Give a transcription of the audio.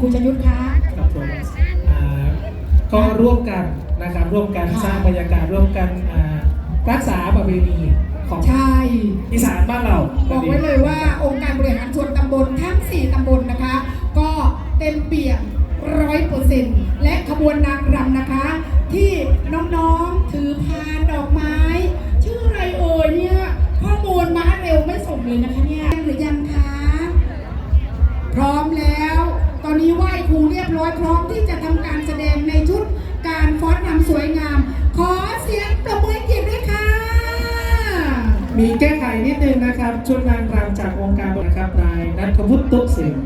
ครูชยุทธคะครับผมก็ร่วมกันนะครับร่วมกันสร้างบรรยากาศร่วมกันรักษาประเพณีของใช่อีสานบ้านเราบอกไว้เลยว่าองค์การบริหารส่วนตำบลทั้ง4ตำบลนะคะก็เต็มเปี่ยม100%และขบวนนางรำนะคะที่น้องๆถือพานดอกไม้ชื่ออะไรเอ่ยเนี่ยข้อมูลมาเร็วไม่ส่งเลยนะคะเนี่ยหรือยังคะพร้อมแล้วตอนนี้ไหว้ครูเรียบร้อยพร้อมที่จะทำการแสดงในชุดการฟ้อนรำสวยงามขอเสียงปรบมือเกียรติด้วยค่ะมีแก้ไขนิดนึงนะครับชุดนางรำจากองค์การนะครับนายณัฐวุฒิ ตุ๊กสิงห์